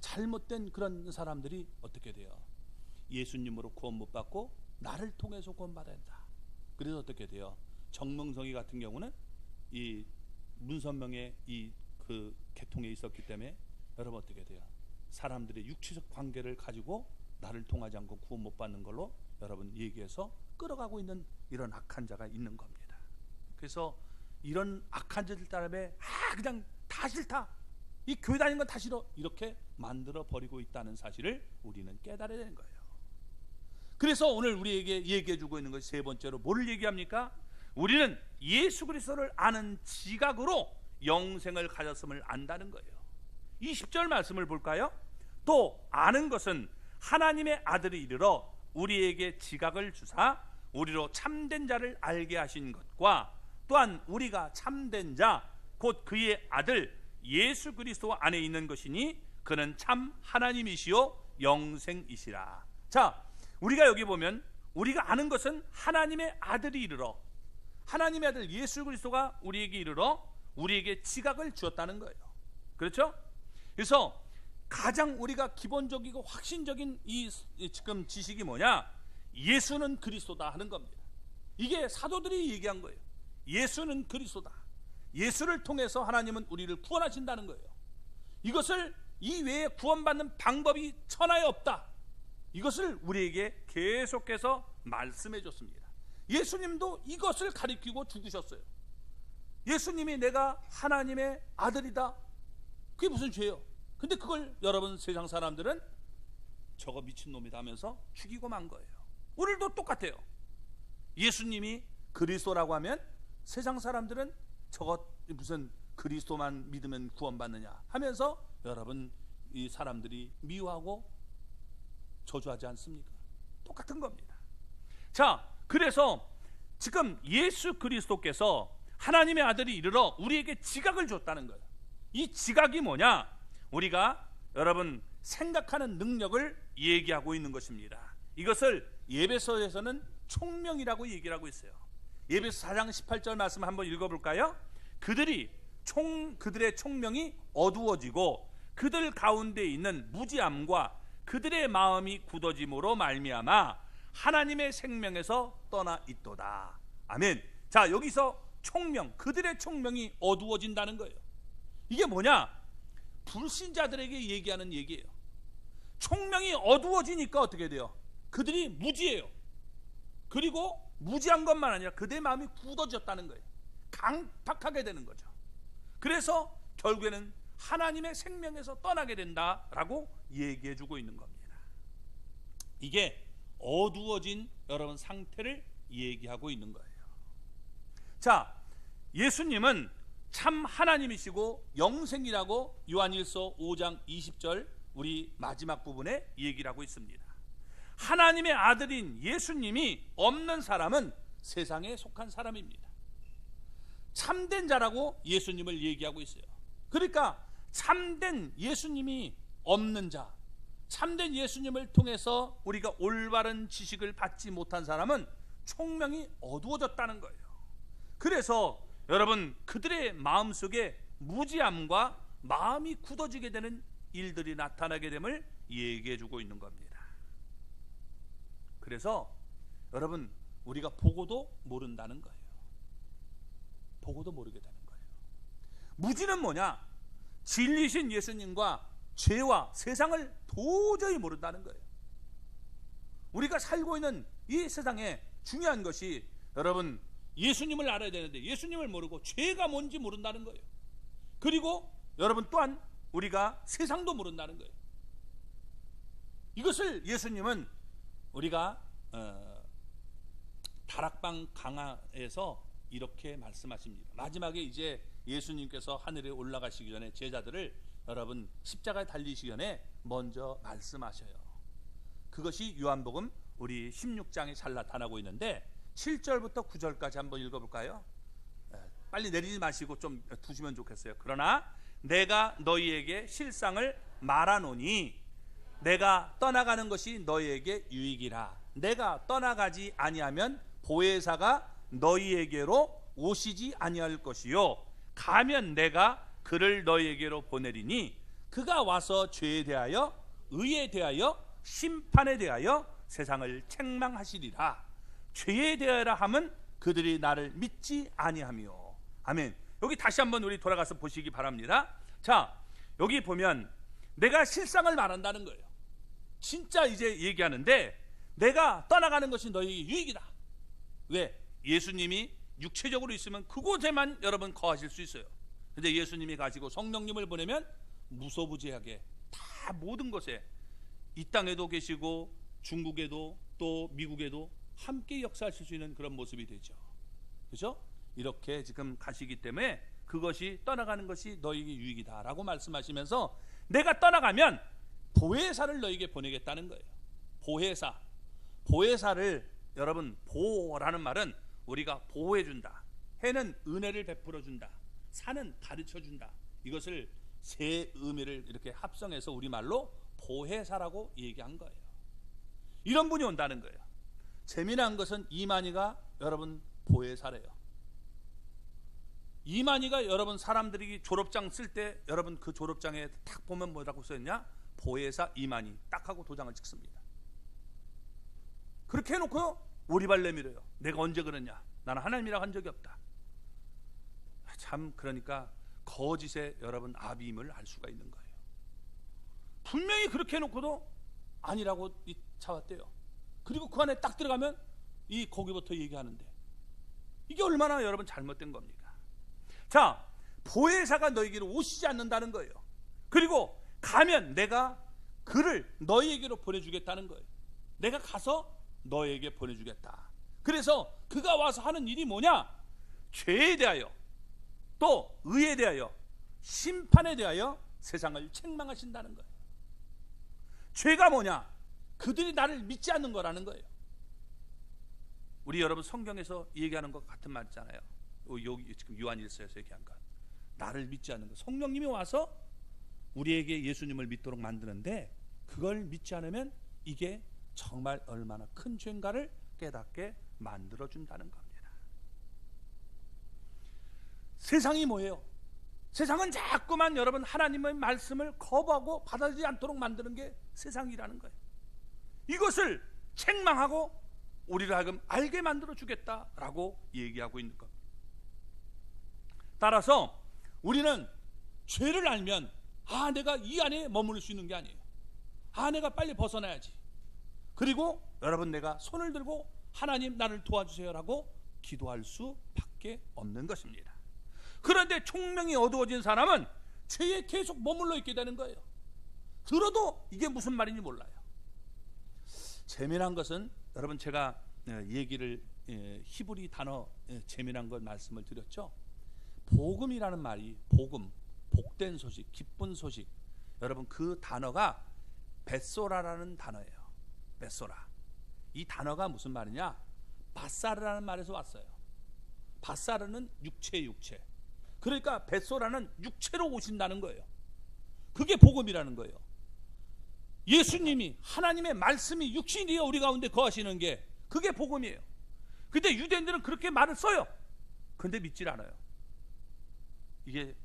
잘못된 그런 사람들이 어떻게 돼요? 예수님으로 구원 못 받고 나를 통해서 구원 받아야 된다. 그래서 어떻게 돼요? 정명석이 같은 경우는 이 문선명의 이 그 계통에 있었기 때문에 여러분 어떻게 돼요? 사람들의 육체적 관계를 가지고 나를 통하지 않고 구원 못 받는 걸로 여러분 얘기해서 끌어가고 있는 이런 악한 자가 있는 겁니다. 그래서 이런 악한 자들 따름에 그냥 다 싫다, 이 교회 다니는 건 다 싫어, 이렇게 만들어 버리고 있다는 사실을 우리는 깨달아야 되는 거예요. 그래서 오늘 우리에게 얘기해 주고 있는 것이 세 번째로 뭐를 얘기합니까? 우리는 예수 그리스도를 아는 지각으로 영생을 가졌음을 안다는 거예요. 20절 말씀을 볼까요? 또 아는 것은 하나님의 아들이 이르러 우리에게 지각을 주사 우리로 참된 자를 알게 하신 것과 또한 우리가 참된 자 곧 그의 아들 예수 그리스도 안에 있는 것이니 그는 참 하나님이시요 영생이시라. 자, 우리가 여기 보면 우리가 아는 것은 하나님의 아들이 이르러, 하나님의 아들 예수 그리스도가 우리에게 이르러 우리에게 지각을 주었다는 거예요. 그렇죠? 그래서 가장 우리가 기본적이고 확신적인 이 지금 지식이 뭐냐? 예수는 그리스도다 하는 겁니다. 이게 사도들이 얘기한 거예요. 예수는 그리스도다. 예수를 통해서 하나님은 우리를 구원하신다는 거예요. 이것을 이 외에 구원받는 방법이 천하에 없다. 이것을 우리에게 계속해서 말씀해 줬습니다. 예수님도 이것을 가리키고 죽으셨어요. 예수님이 내가 하나님의 아들이다, 그게 무슨 죄예요? 근데 그걸 여러분 세상 사람들은 저거 미친놈이다 하면서 죽이고 만 거예요. 오늘도 똑같아요. 예수님이 그리스도라고 하면 세상 사람들은 저거 무슨 그리스도만 믿으면 구원받느냐 하면서 여러분 이 사람들이 미워하고 저주하지 않습니까? 똑같은 겁니다. 자, 그래서 지금 예수 그리스도께서 하나님의 아들이 이르러 우리에게 지각을 줬다는 거예요. 이 지각이 뭐냐? 우리가 여러분 생각하는 능력을 얘기하고 있는 것입니다. 이것을 예배서에서는 총명이라고 얘기를 하고 있어요. 예배서 4장 18절 말씀 한번 읽어볼까요? 그들의 총명이 어두워지고 그들 가운데 있는 무지함과 그들의 마음이 굳어짐으로 말미암아 하나님의 생명에서 떠나 있도다. 아멘. 자, 여기서 총명, 그들의 총명이 어두워진다는 거예요. 이게 뭐냐? 불신자들에게 얘기하는 얘기예요. 총명이 어두워지니까 어떻게 돼요? 그들이 무지해요. 그리고 무지한 것만 아니라 그들의 마음이 굳어졌다는 거예요. 강팍하게 되는 거죠. 그래서 결국에는 하나님의 생명에서 떠나게 된다라고 얘기해 주고 있는 겁니다. 이게 어두워진 여러분 상태를 얘기하고 있는 거예요. 자, 예수님은 참 하나님이시고 영생이라고 요한일서 5장 20절 우리 마지막 부분에 얘기를 하고 있습니다. 하나님의 아들인 예수님이 없는 사람은 세상에 속한 사람입니다. 참된 자라고 예수님을 얘기하고 있어요. 그러니까 참된 예수님이 없는 자, 참된 예수님을 통해서 우리가 올바른 지식을 받지 못한 사람은 총명이 어두워졌다는 거예요. 그래서 여러분 그들의 마음속에 무지함과 마음이 굳어지게 되는 일들이 나타나게 됨을 얘기해 주고 있는 겁니다. 그래서 여러분 우리가 보고도 모른다는 거예요. 보고도 모르게 되는 거예요. 무지는 뭐냐? 진리신 예수님과 죄와 세상을 도저히 모른다는 거예요. 우리가 살고 있는 이 세상에 중요한 것이 여러분 예수님을 알아야 되는데 예수님을 모르고 죄가 뭔지 모른다는 거예요. 그리고 여러분 또한 우리가 세상도 모른다는 거예요. 이것을 예수님은 우리가 다락방 강화에서 이렇게 말씀하십니다. 마지막에 이제 예수님께서 하늘에 올라가시기 전에 제자들을 여러분 십자가에 달리시기 전에 먼저 말씀하셔요. 그것이 요한복음 우리 16장에 잘 나타나고 있는데 7절부터 9절까지 한번 읽어볼까요? 빨리 내리지 마시고 좀 두시면 좋겠어요. 그러나 내가 너희에게 실상을 말하노니 내가 떠나가는 것이 너희에게 유익이라. 내가 떠나가지 아니하면 보혜사가 너희에게로 오시지 아니할 것이요 가면 내가 그를 너희에게로 보내리니 그가 와서 죄에 대하여 의에 대하여 심판에 대하여 세상을 책망하시리라. 죄에 대하여라 함은 그들이 나를 믿지 아니하며. 아멘. 여기 다시 한번 우리 돌아가서 보시기 바랍니다. 자, 여기 보면 내가 실상을 말한다는 거예요. 진짜 이제 얘기하는데 내가 떠나가는 것이 너희에게 유익이다. 왜? 예수님이 육체적으로 있으면 그곳에만 여러분 거하실 수 있어요. 근데 예수님이 가시고 성령님을 보내면 무소부지하게 다 모든 곳에 이 땅에도 계시고 중국에도 또 미국에도 함께 역사하실 수 있는 그런 모습이 되죠. 그렇죠? 이렇게 지금 가시기 때문에 그것이 떠나가는 것이 너희에게 유익이다라고 말씀하시면서 내가 떠나가면 보혜사를 너희에게 보내겠다는 거예요. 보혜사. 보혜사를 여러분 보호라는 말은 우리가 보호해준다. 해는 은혜를 베풀어준다. 산은 가르쳐준다. 이것을 세 의미를 이렇게 합성해서 우리말로 보혜사라고 얘기한 거예요. 이런 분이 온다는 거예요. 재미난 것은 이만희가 여러분 보혜사래요. 이만희가 여러분 사람들이 졸업장 쓸 때 여러분 그 졸업장에 딱 보면 뭐라고 써있냐? 보혜사 이만희 딱 하고 도장을 찍습니다. 그렇게 해놓고요 오리발 내밀어요. 내가 언제 그랬냐? 나는 하나님이라고 한 적이 없다. 참 그러니까 거짓의 여러분 아비임을 알 수가 있는 거예요. 분명히 그렇게 해놓고도 아니라고 차왔대요. 그리고 그 안에 딱 들어가면 이 거기부터 얘기하는데 이게 얼마나 여러분 잘못된 겁니까? 자, 보혜사가 너희에게로 오시지 않는다는 거예요. 그리고 가면 내가 그를 너희에게로 보내주겠다는 거예요. 내가 가서 너희에게 보내주겠다. 그래서 그가 와서 하는 일이 뭐냐? 죄에 대하여 또 의에 대하여 심판에 대하여 세상을 책망하신다는 거예요. 죄가 뭐냐? 그들이 나를 믿지 않는 거라는 거예요. 우리 여러분 성경에서 얘기하는 것 같은 말 있잖아요. 여기 지금 요한일서에서 얘기한 것. 나를 믿지 않는 것. 성령님이 와서 우리에게 예수님을 믿도록 만드는데 그걸 믿지 않으면 이게 정말 얼마나 큰 죄인가를 깨닫게 만들어준다는 겁니다. 세상이 뭐예요? 세상은 자꾸만 여러분 하나님의 말씀을 거부하고 받아들이지 않도록 만드는 게 세상이라는 거예요. 이것을 책망하고 우리를 하여금 알게 만들어주겠다라고 얘기하고 있는 겁니다. 따라서 우리는 죄를 알면 내가 이 안에 머무를 수 있는 게 아니에요. 내가 빨리 벗어나야지. 그리고 여러분 내가 손을 들고 하나님 나를 도와주세요라고 기도할 수밖에 없는 것입니다. 그런데 총명이 어두워진 사람은 죄에 계속 머물러 있게 되는 거예요. 들어도 이게 무슨 말인지 몰라요. 재미난 것은 여러분 제가 얘기를 히브리 단어 재미난 걸 말씀을 드렸죠. 복음이라는 말이 복음, 복된 소식, 기쁜 소식. 여러분 그 단어가 벳소라라는 단어예요. 벳소라. 이 단어가 무슨 말이냐? 바사르라는 말에서 왔어요. 바사르는 육체. 그러니까 벳소라는 육체로 오신다는 거예요. 그게 복음이라는 거예요. 예수님이 하나님의 말씀이 육신이 되어 우리 가운데 거하시는 게 그게 복음이에요. 근데 유대인들은 그렇게 말을 써요. 근데 믿질 않아요. 이게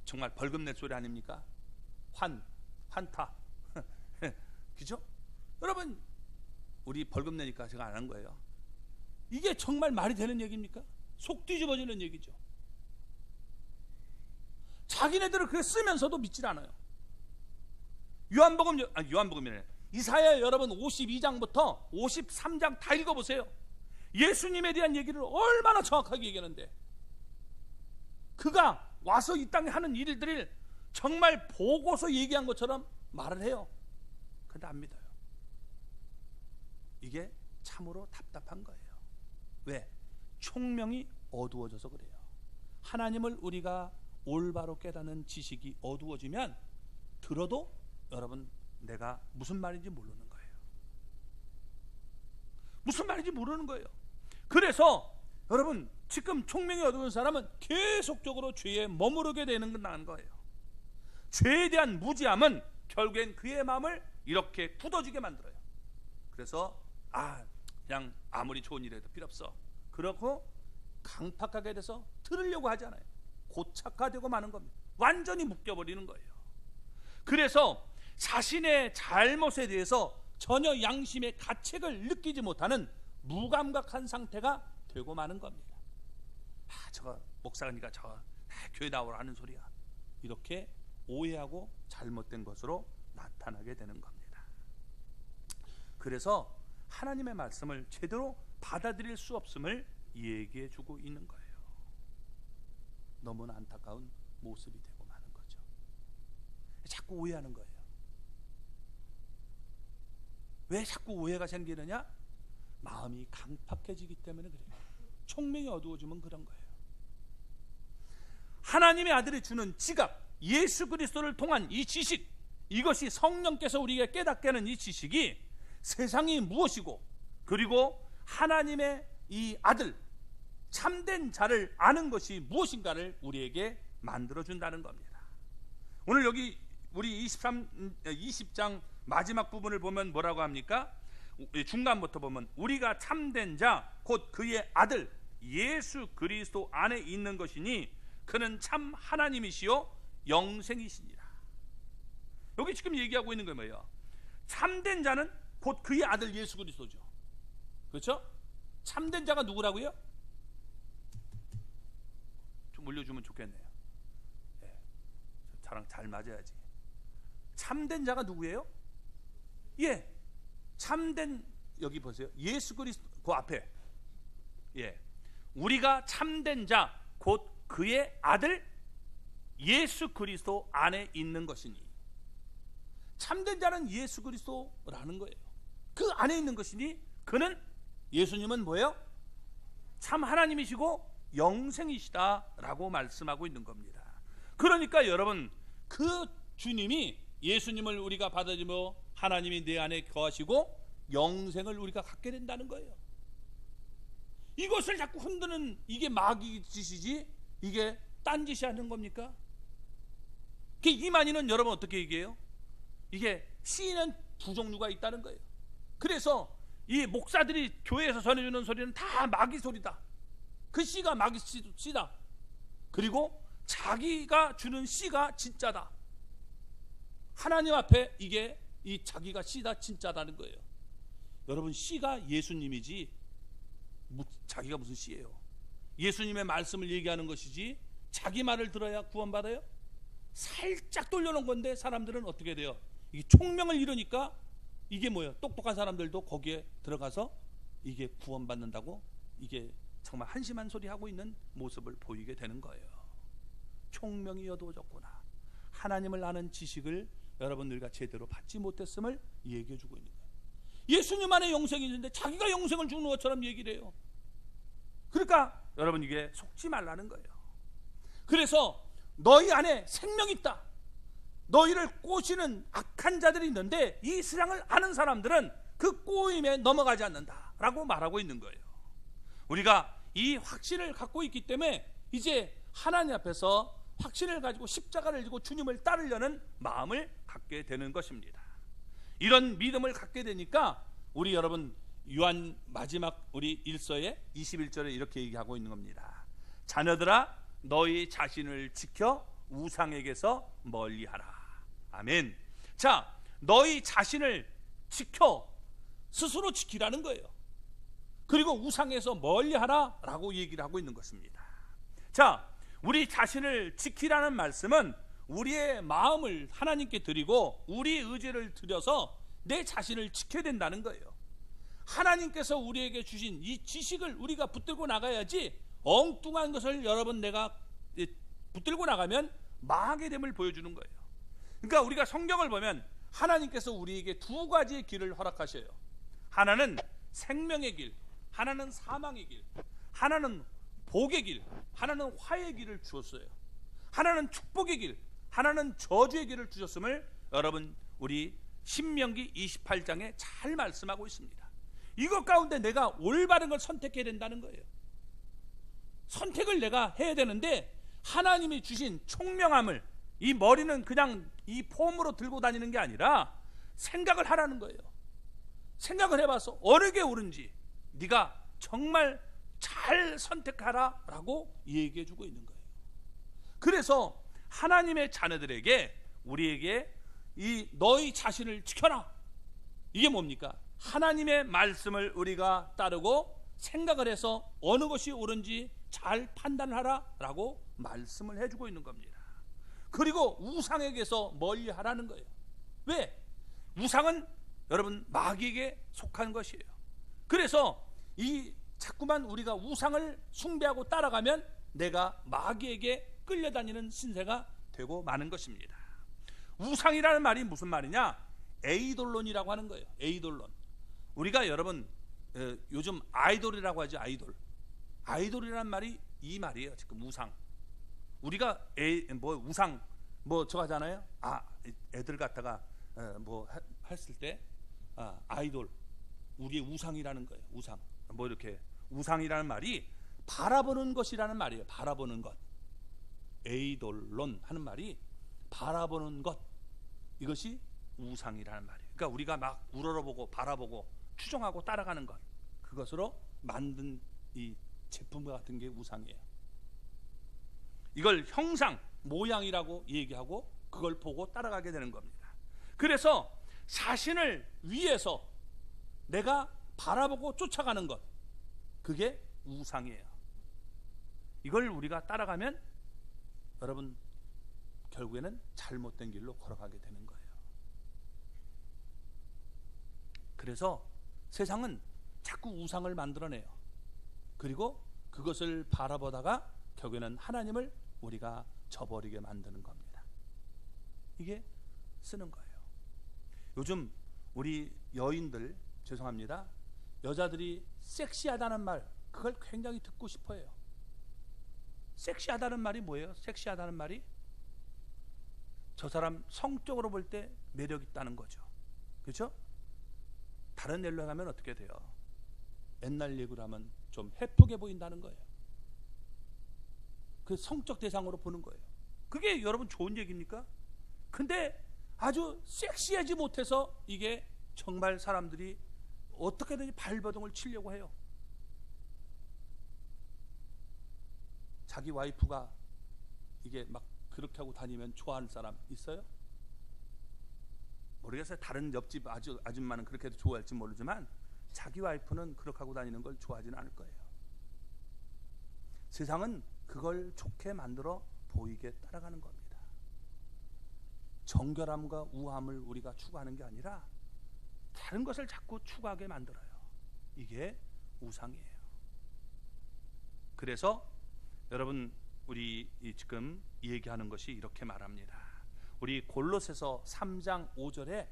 정말 벌금 낼 소리 아닙니까? 환타. 그죠? 여러분 우리 벌금 내니까 제가 안 한 거예요. 이게 정말 말이 되는 얘기입니까? 속 뒤집어지는 얘기죠. 자기네들을 그렇게 쓰면서도 믿질 않아요. 요한복음이래. 이사야 여러분 52장부터 53장 다 읽어보세요. 예수님에 대한 얘기를 얼마나 정확하게 얘기하는데 그가 와서 이 땅에 하는 일들을 정말 보고서 얘기한 것처럼 말을 해요. 근데 안 믿어요. 이게 참으로 답답한 거예요. 왜? 총명이 어두워져서 그래요. 하나님을 우리가 올바로 깨닫는 지식이 어두워지면 들어도 여러분 내가 무슨 말인지 모르는 거예요. 무슨 말인지 모르는 거예요. 그래서 여러분 지금 총명이 어두운 사람은 계속적으로 죄에 머무르게 되는 거예요. 죄에 대한 무지함은 결국엔 그의 마음을 이렇게 굳어지게 만들어요. 그래서 그냥 아무리 좋은 일해도 필요 없어, 그렇고 강팍하게 돼서 들으려고 하지 않아요. 고착화되고 마는 겁니다. 완전히 묶여버리는 거예요. 그래서 자신의 잘못에 대해서 전혀 양심의 가책을 느끼지 못하는 무감각한 상태가 되고 마는 겁니다. 저거 목사니까 저 교회 나오라 하는 소리야, 이렇게 오해하고 잘못된 것으로 나타나게 되는 겁니다. 그래서 하나님의 말씀을 제대로 받아들일 수 없음을 얘기해 주고 있는 거예요. 너무나 안타까운 모습이 되고 마는 거죠. 자꾸 오해하는 거예요. 왜 자꾸 오해가 생기느냐? 마음이 강팍해지기 때문에 그래요. 총명이 어두워지면 그런 거예요. 하나님의 아들이 주는 지각, 예수 그리스도를 통한 이 지식, 이것이 성령께서 우리에게 깨닫게 하는 이 지식이 세상이 무엇이고, 그리고 하나님의 이 아들 참된 자를 아는 것이 무엇인가를 우리에게 만들어준다는 겁니다. 오늘 여기 우리 20장 마지막 부분을 보면 뭐라고 합니까? 중간부터 보면 우리가 참된 자 곧 그의 아들 예수 그리스도 안에 있는 것이니 그는 참 하나님이시요 영생이시니라. 여기 지금 얘기하고 있는 게 뭐예요? 참된 자는 곧 그의 아들 예수 그리스도죠. 그렇죠? 참된 자가 누구라고요? 좀 올려주면 좋겠네요. 저랑 잘 맞아야지. 참된 자가 누구예요? 참된, 여기 보세요. 예수 그리스도 그 앞에, 우리가 참된 자 곧 그의 아들 예수 그리스도 안에 있는 것이니, 참된 자는 예수 그리스도라는 거예요. 그 안에 있는 것이니 그는, 예수님은 뭐예요? 참 하나님이시고 영생이시다라고 말씀하고 있는 겁니다. 그러니까 여러분, 그 주님이, 예수님을 우리가 받아들이며 하나님이 내 안에 거하시고 영생을 우리가 갖게 된다는 거예요. 이것을 자꾸 흔드는 이게 마귀 짓이지, 이게 딴 짓이 하는 겁니까? 이만희는 여러분 어떻게 얘기해요? 이게 시인은 두 종류가 있다는 거예요. 그래서 이 목사들이 교회에서 전해주는 소리는 다 마귀 소리다. 그 씨가 마귀 씨다. 그리고 자기가 주는 씨가 진짜다. 하나님 앞에 이게 이 자기가 씨다, 진짜다는 거예요. 여러분, 씨가 예수님이지 자기가 무슨 씨예요? 예수님의 말씀을 얘기하는 것이지 자기 말을 들어야 구원받아요? 살짝 돌려놓은 건데 사람들은 어떻게 돼요? 이게 총명을 잃으니까 이게 뭐예요? 똑똑한 사람들도 거기에 들어가서 이게 구원받는다고 이게 정말 한심한 소리 하고 있는 모습을 보이게 되는 거예요. 총명이 어두워졌구나. 하나님을 아는 지식을 여러분 우리가 제대로 받지 못했음을 얘기해 주고 있는 거예요. 예수님 안에 영생이 있는데 자기가 영생을 주는 것처럼 얘기를 해요. 그러니까 여러분 이게 속지 말라는 거예요. 그래서 너희 안에 생명이 있다. 너희를 꼬시는 악한 자들이 있는데 이 세상을 아는 사람들은 그 꼬임에 넘어가지 않는다라고 말하고 있는 거예요. 우리가 이 확신을 갖고 있기 때문에 이제 하나님 앞에서 확신을 가지고 십자가를 지고 주님을 따르려는 마음을 갖게 되는 것입니다. 이런 믿음을 갖게 되니까 우리 여러분 요한 마지막 우리 1서의 21절에 이렇게 얘기하고 있는 겁니다. 자녀들아 너희 자신을 지켜 우상에게서 멀리하라. 아멘. 자, 너희 자신을 지켜, 스스로 지키라는 거예요. 그리고 우상에서 멀리하라 라고 얘기를 하고 있는 것입니다. 자, 우리 자신을 지키라는 말씀은 우리의 마음을 하나님께 드리고 우리 의지를 들여서 내 자신을 지켜야 된다는 거예요. 하나님께서 우리에게 주신 이 지식을 우리가 붙들고 나가야지, 엉뚱한 것을 여러분 내가 붙들고 나가면 망하게 됨을 보여주는 거예요. 그러니까 우리가 성경을 보면 하나님께서 우리에게 두 가지의 길을 허락하셔요. 하나는 생명의 길, 하나는 사망의 길, 하나는 복의 길, 하나는 화해의 길을 주었어요. 하나는 축복의 길, 하나는 저주의 길을 주셨음을 여러분 우리 신명기 28장에 잘 말씀하고 있습니다. 이것 가운데 내가 올바른 걸 선택해야 된다는 거예요. 선택을 내가 해야 되는데 하나님이 주신 총명함을, 이 머리는 그냥 이 폼으로 들고 다니는 게 아니라 생각을 하라는 거예요. 생각을 해봐서 어느 게 옳은지 네가 정말 잘 선택하라 라고 얘기해 주고 있는 거예요. 그래서 하나님의 자녀들에게, 우리에게 이 너희 자신을 지켜라, 이게 뭡니까? 하나님의 말씀을 우리가 따르고 생각을 해서 어느 것이 옳은지 잘 판단하라 라고 말씀을 해주고 있는 겁니다. 그리고 우상에게서 멀리하라는 거예요. 왜? 우상은 여러분 마귀에게 속한 것이에요. 그래서 이 자꾸만 우리가 우상을 숭배하고 따라가면 내가 마귀에게 끌려다니는 신세가 되고 마는 것입니다. 우상이라는 말이 무슨 말이냐? 에이돌론이라고 하는 거예요. 에이돌론. 우리가 여러분 요즘 아이돌이라고 하죠. 아이돌이라는 말이 이 말이에요. 지금 우상. 우리가 우상 저거 하잖아요. 애들 갖다가 뭐 했을 때 아이돌, 우리의 우상이라는 거예요. 우상. 이렇게 우상이라는 말이 바라보는 것이라는 말이에요. 바라보는 것. 에이돌론 하는 말이 바라보는 것, 이것이 우상이라는 말이에요. 그러니까 우리가 막 우러러보고 바라보고 추종하고 따라가는 것, 그것으로 만든 이 제품 같은 게 우상이에요. 이걸 형상, 모양이라고 얘기하고 그걸 보고 따라가게 되는 겁니다. 그래서 자신을 위해서 내가 바라보고 쫓아가는 것, 그게 우상이에요. 이걸 우리가 따라가면 여러분 결국에는 잘못된 길로 걸어가게 되는 거예요. 그래서 세상은 자꾸 우상을 만들어내요. 그리고 그것을 바라보다가 결국에는 하나님을 우리가 저버리게 만드는 겁니다. 이게 쓰는 거예요. 요즘 우리 여인들, 죄송합니다, 여자들이 섹시하다는 말, 그걸 굉장히 듣고 싶어해요. 섹시하다는 말이 뭐예요? 섹시하다는 말이 저 사람 성적으로 볼 때 매력 있다는 거죠. 그렇죠? 다른 예로 하면 어떻게 돼요? 옛날 얘기로 하면 좀 해프게 보인다는 거예요. 그 성적 대상으로 보는 거예요. 그게 여러분 좋은 얘기입니까? 근데 아주 섹시하지 못해서 이게 정말 사람들이 어떻게든지 발버둥을 치려고 해요. 자기 와이프가 이게 막 그렇게 하고 다니면 좋아하는 사람 있어요? 모르겠어요. 다른 옆집 아줌마는 그렇게 해도 좋아할지 모르지만 자기 와이프는 그렇게 하고 다니는 걸 좋아하지는 않을 거예요. 세상은 그걸 좋게 만들어 보이게 따라가는 겁니다. 정결함과 우함을 우리가 추구하는 게 아니라 다른 것을 자꾸 추구하게 만들어요. 이게 우상이에요. 그래서 여러분 우리 지금 얘기하는 것이 이렇게 말합니다. 우리 골로새서 3장 5절에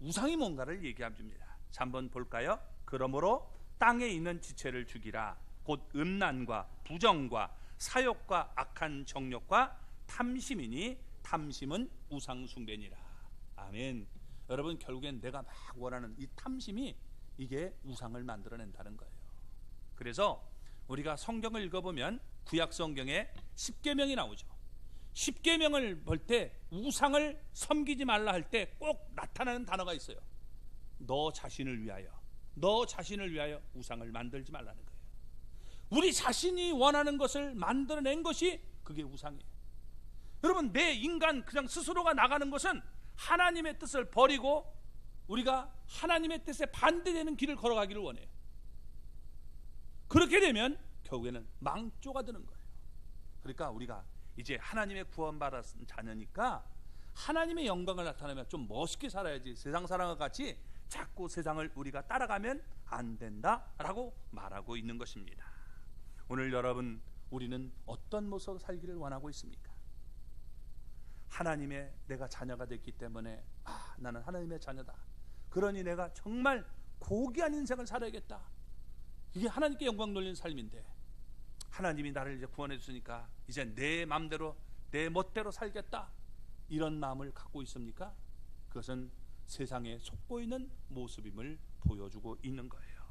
우상이 뭔가를 얘기해 줍니다. 자, 한번 볼까요? 그러므로 땅에 있는 지체를 죽이라. 곧 음란과 부정과 사욕과 악한 정욕과 탐심이니 탐심은 우상 숭배니라. 아멘. 여러분 결국엔 내가 막 원하는 이 탐심이 이게 우상을 만들어낸다는 거예요. 그래서 우리가 성경을 읽어보면 구약 성경에 10계명이 나오죠. 10계명을 볼 때 우상을 섬기지 말라 할 때 꼭 나타나는 단어가 있어요. 너 자신을 위하여, 너 자신을 위하여 우상을 만들지 말라는 거예요. 우리 자신이 원하는 것을 만들어낸 것이 그게 우상이에요. 여러분 내 인간 그냥 스스로가 나가는 것은 하나님의 뜻을 버리고 우리가 하나님의 뜻에 반대되는 길을 걸어가기를 원해요. 그렇게 되면 결국에는 망조가 되는 거예요. 그러니까 우리가 이제 하나님의 구원받은 자녀니까 하나님의 영광을 나타내면 좀 멋있게 살아야지, 세상 사람과 같이 자꾸 세상을 우리가 따라가면 안 된다라고 말하고 있는 것입니다. 오늘 여러분 우리는 어떤 모습으로 살기를 원하고 있습니까? 하나님의 내가 자녀가 됐기 때문에 나는 하나님의 자녀다, 그러니 내가 정말 고귀한 인생을 살아야겠다, 이게 하나님께 영광 돌리는 삶인데 하나님이 나를 이제 구원해 주시니까 이제 내 마음대로 내 멋대로 살겠다, 이런 마음을 갖고 있습니까? 그것은 세상에 속고 있는 모습임을 보여주고 있는 거예요.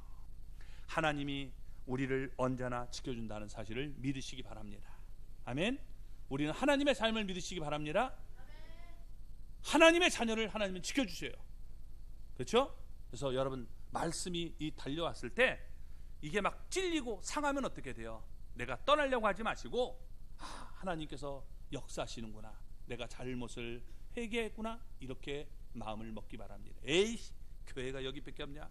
하나님이 우리를 언제나 지켜준다는 사실을 믿으시기 바랍니다. 아멘. 우리는 하나님의 삶을 믿으시기 바랍니다. 하나님의 자녀를 하나님은 지켜주세요. 그렇죠? 그래서 여러분 말씀이 달려왔을 때 이게 막 찔리고 상하면 어떻게 돼요? 내가 떠나려고 하지 마시고 하나님께서 역사하시는구나, 내가 잘못을 회개했구나, 이렇게 마음을 먹기 바랍니다. 에이, 교회가 여기밖에 없냐?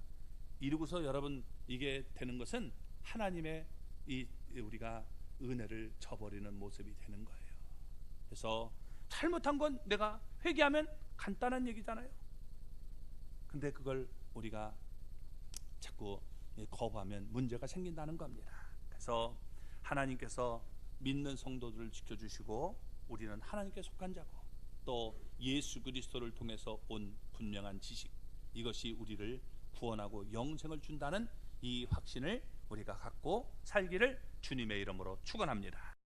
이러고서 여러분 이게 되는 것은 하나님의 우리가 은혜를 저버리는 모습이 되는 거예요. 그래서 잘못한 건 내가 회개하면 간단한 얘기잖아요. 근데 그걸 우리가 자꾸 거부하면 문제가 생긴다는 겁니다. 그래서 하나님께서 믿는 성도들을 지켜주시고 우리는 하나님께 속한 자고 또 예수 그리스도를 통해서 온 분명한 지식, 이것이 우리를 구원하고 영생을 준다는 이 확신을 우리가 갖고 살기를 주님의 이름으로 축원합니다.